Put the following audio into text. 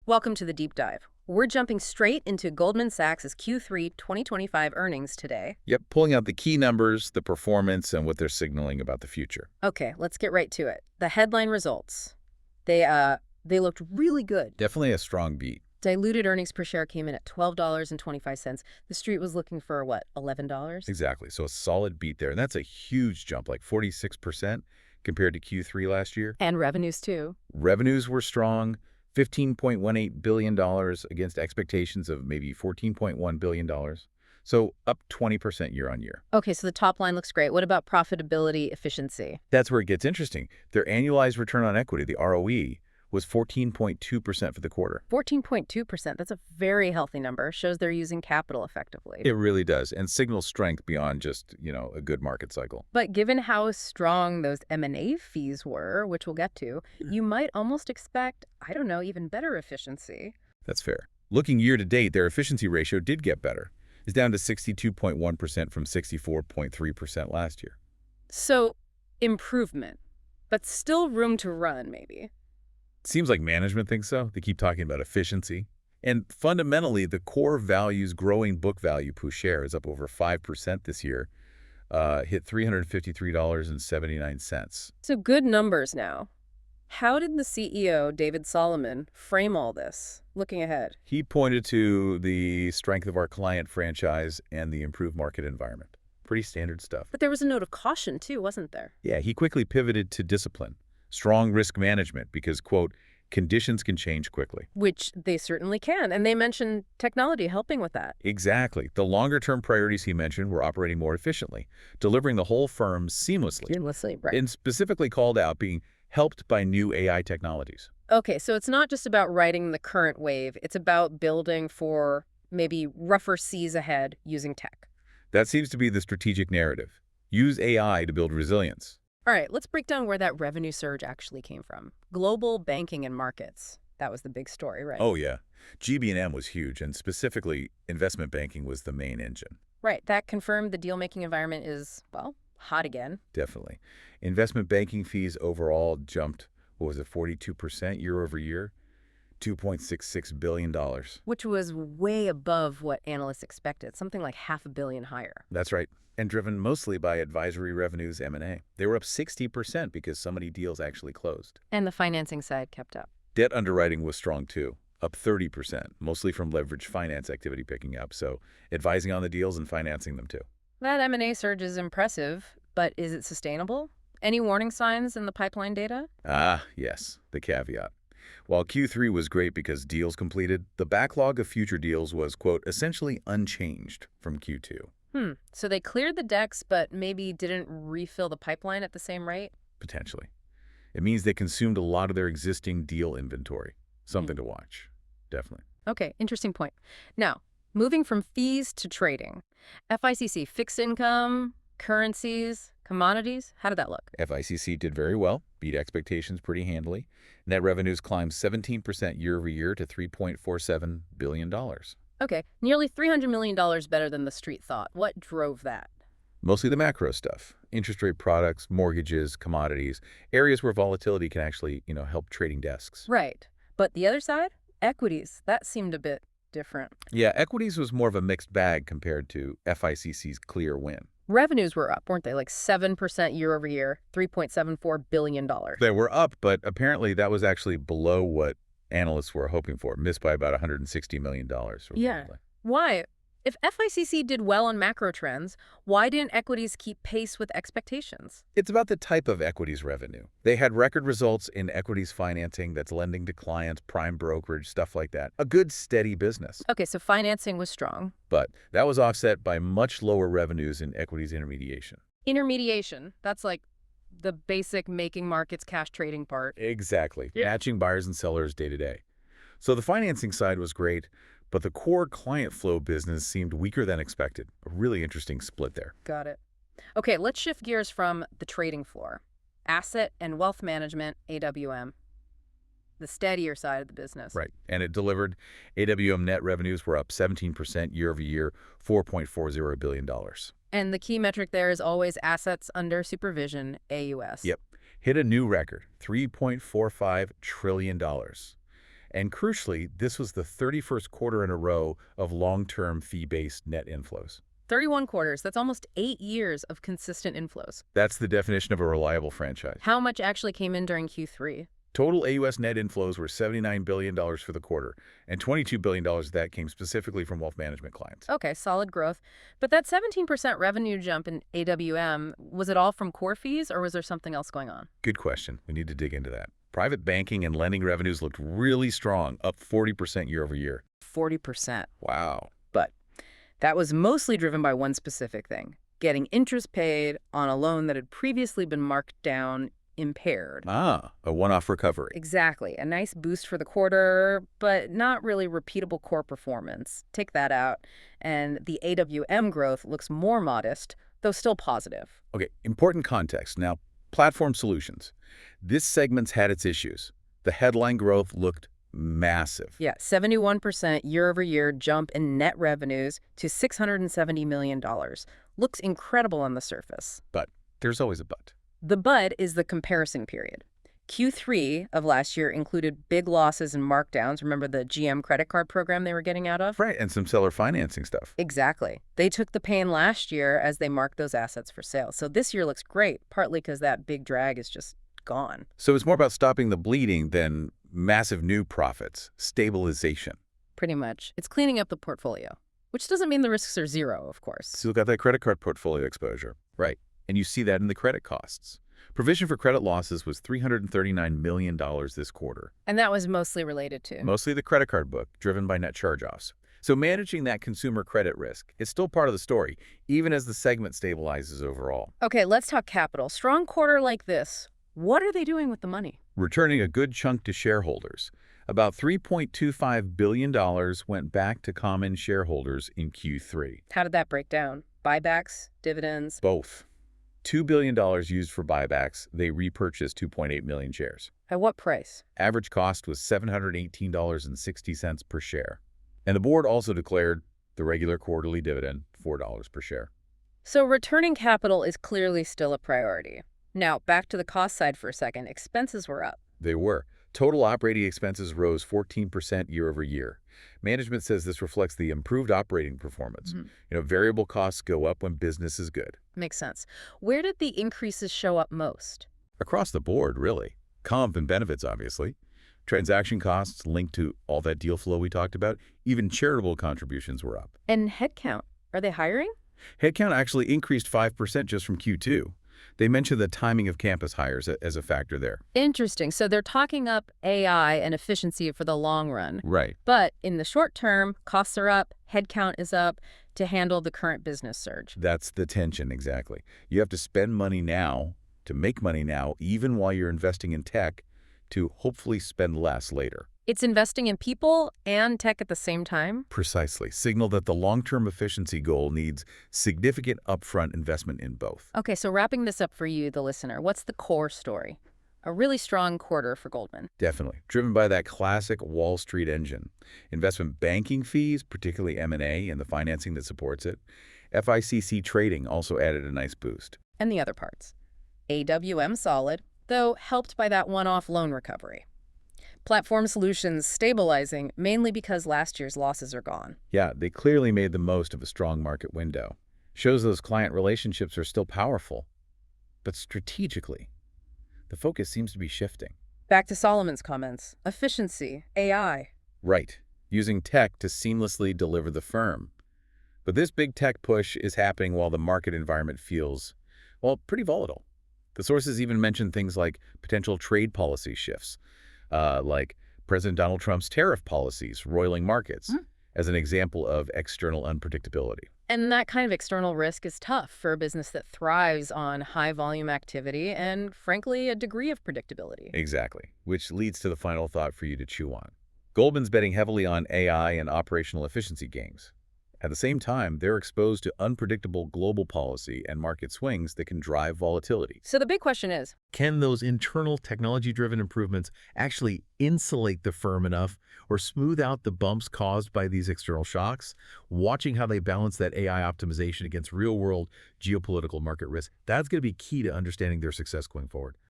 Welcome to the deep dive. We're jumping straight into Goldman Sachs' Q3 2025 earnings today. Yep, pulling out the key numbers, the performance, and what they're signaling about the future. Okay, let's get right to it. The headline results. They looked really good. Definitely a strong beat. Diluted earnings per share came in at $12.25. The street was looking for what, $11? Exactly. So a solid beat there. And that's a huge jump, like 46% compared to Q3 last year. And revenues too. Revenues were strong, $15.18 billion against expectations of maybe $14.1 billion. So up 20% year on year. Okay, so the top line looks great. What about profitability efficiency? That's where it gets interesting. Their annualized return on equity, the ROE, was 14.2% for the quarter. 14.2%. That's a very healthy number. Shows they're using capital effectively. It really does, and signals strength beyond just, a good market cycle. But given how strong those M&A fees were, which we'll get to, you might almost expect, I don't know, even better efficiency. That's fair. Looking year to date, their efficiency ratio did get better. It's down to 62.1% from 64.3% last year. So, improvement, but still room to run, maybe. Seems like management thinks so. They keep talking about efficiency. And fundamentally, the core value's growing book value per share is up over 5% this year, hit $353.79. So good numbers now. How did the CEO, David Solomon, frame all this, looking ahead? He pointed to the strength of our client franchise and the improved market environment. Pretty standard stuff. But there was a note of caution, too, wasn't there? Yeah, he quickly pivoted to discipline, strong risk management, because, quote, conditions can change quickly. Which they certainly can, and they mentioned technology helping with that. Exactly. The longer-term priorities he mentioned were operating more efficiently, delivering the whole firm seamlessly. Right. And specifically called out being helped by new AI technologies. Okay, so it's not just about riding the current wave. It's about building for maybe rougher seas ahead using tech. That seems to be the strategic narrative. Use AI to build resilience. All right, let's break down where that revenue surge actually came from. Global banking and markets. That was the big story, right? Oh, yeah. GB&M was huge, and specifically, investment banking was the main engine. Right, that confirmed the deal-making environment is, well, hot again. Definitely. Investment banking fees overall jumped, 42% year over year? $2.66 billion. Which was way above what analysts expected, something like $500 million higher. That's right. And driven mostly by advisory revenues M&A. They were up 60% because so many deals actually closed. And the financing side kept up. Debt underwriting was strong too, up 30%, mostly from leveraged finance activity picking up, so advising on the deals and financing them too. That M&A surge is impressive, but is it sustainable? Any warning signs in the pipeline data? Ah, yes, the caveat. While Q3 was great because deals completed, the backlog of future deals was, quote, essentially unchanged from Q2. So they cleared the decks, but maybe didn't refill the pipeline at the same rate? Potentially. It means they consumed a lot of their existing deal inventory. Something to watch. Definitely. Okay, interesting point. Now, moving from fees to trading. FICC, fixed income, currencies, commodities, how did that look? FICC did very well, beat expectations pretty handily. Net revenues climbed 17% year over year to $3.47 billion. Okay, nearly $300 million better than the street thought. What drove that? Mostly the macro stuff. Interest rate products, mortgages, commodities, areas where volatility can actually, help trading desks. Right. But the other side? Equities. That seemed a bit different. Yeah, equities was more of a mixed bag compared to FICC's clear win. Revenues were up, weren't they? Like 7% year over year, $3.74 billion. They were up, but apparently that was actually below what analysts were hoping for, missed by about $160 million. Yeah. Why? If FICC did well on macro trends, why didn't equities keep pace with expectations? It's about the type of equities revenue. They had record results in equities financing, that's lending to clients, prime brokerage, stuff like that. A good, steady business. Okay, so financing was strong. But that was offset by much lower revenues in equities intermediation. Intermediation, that's like the basic making markets cash trading part. Exactly. Yeah. Matching buyers and sellers day to day. So the financing side was great, but the core client flow business seemed weaker than expected. A really interesting split there. Got it. Okay, let's shift gears from the trading floor. Asset and wealth management, AWM. The steadier side of the business. Right. And it delivered. AWM net revenues were up 17% year over year, $4.40 billion. And the key metric there is always assets under supervision, AUS. Yep. Hit a new record, $3.45 trillion. And crucially, this was the 31st quarter in a row of long-term fee-based net inflows. 31 quarters, that's almost 8 years of consistent inflows. That's the definition of a reliable franchise. How much actually came in during Q3? Total AUS net inflows were $79 billion for the quarter, and $22 billion of that came specifically from wealth management clients. Okay, solid growth. But that 17% revenue jump in AWM, was it all from core fees or was there something else going on? Good question. We need to dig into that. Private banking and lending revenues looked really strong, up 40% year over year. 40%. Wow. But that was mostly driven by one specific thing, getting interest paid on a loan that had previously been marked down impaired. Ah, a one-off recovery. Exactly. A nice boost for the quarter, but not really repeatable core performance. Take that out, and the AWM growth looks more modest, though still positive. Okay, important context. Now, platform solutions. This segment's had its issues. The headline growth looked massive. Yeah, 71% year-over-year jump in net revenues to $670 million. Looks incredible on the surface. But there's always a but. The but is the comparison period. Q3 of last year included big losses and markdowns. Remember the GM credit card program they were getting out of? Right, and some seller financing stuff. Exactly. They took the pain last year as they marked those assets for sale. So this year looks great, partly because that big drag is just gone. So it's more about stopping the bleeding than massive new profits, stabilization. Pretty much. It's cleaning up the portfolio, which doesn't mean the risks are zero, of course. Still got that credit card portfolio exposure. Right. And you see that in the credit costs. Provision for credit losses was $339 million this quarter. And that was mostly related to? Mostly the credit card book, driven by net charge-offs. So managing that consumer credit risk is still part of the story, even as the segment stabilizes overall. Okay, let's talk capital. Strong quarter like this, what are they doing with the money? Returning a good chunk to shareholders. About $3.25 billion went back to common shareholders in Q3. How did that break down? Buybacks, dividends? Both. $2 billion used for buybacks. They repurchased 2.8 million shares. At what price? Average cost was $718.60 per share. And the board also declared the regular quarterly dividend, $4 per share. So returning capital is clearly still a priority. Now, back to the cost side for a second. Expenses were up. They were. Total operating expenses rose 14% year over year. Management says this reflects the improved operating performance. Variable costs go up when business is good. Makes sense. Where did the increases show up most? Across the board, really. Comp and benefits, obviously. Transaction costs linked to all that deal flow we talked about. Even charitable contributions were up. And headcount, are they hiring? Headcount actually increased 5% just from Q2. They mentioned the timing of campus hires as a factor there. Interesting. So they're talking up AI and efficiency for the long run. Right. But in the short term, costs are up, headcount is up to handle the current business surge. That's the tension, exactly. You have to spend money now to make money now, even while you're investing in tech, to hopefully spend less later. It's investing in people and tech at the same time? Precisely. Signal that the long-term efficiency goal needs significant upfront investment in both. Okay, so wrapping this up for you, the listener, what's the core story? A really strong quarter for Goldman. Definitely. Driven by that classic Wall Street engine. Investment banking fees, particularly M&A and the financing that supports it. FICC trading also added a nice boost. And the other parts. AWM solid, though helped by that one-off loan recovery. Platform Solutions stabilizing, mainly because last year's losses are gone. Yeah, they clearly made the most of a strong market window. Shows those client relationships are still powerful. But strategically, the focus seems to be shifting. Back to Solomon's comments. Efficiency, AI. Right. Using tech to seamlessly deliver the firm. But this big tech push is happening while the market environment feels, well, pretty volatile. The sources even mention things like potential trade policy shifts, like President Donald Trump's tariff policies roiling markets as an example of external unpredictability. And that kind of external risk is tough for a business that thrives on high-volume activity and, frankly, a degree of predictability. Exactly, which leads to the final thought for you to chew on. Goldman's betting heavily on AI and operational efficiency gains. At the same time, they're exposed to unpredictable global policy and market swings that can drive volatility. So the big question is, can those internal technology-driven improvements actually insulate the firm enough or smooth out the bumps caused by these external shocks? Watching how they balance that AI optimization against real-world geopolitical market risk, that's going to be key to understanding their success going forward.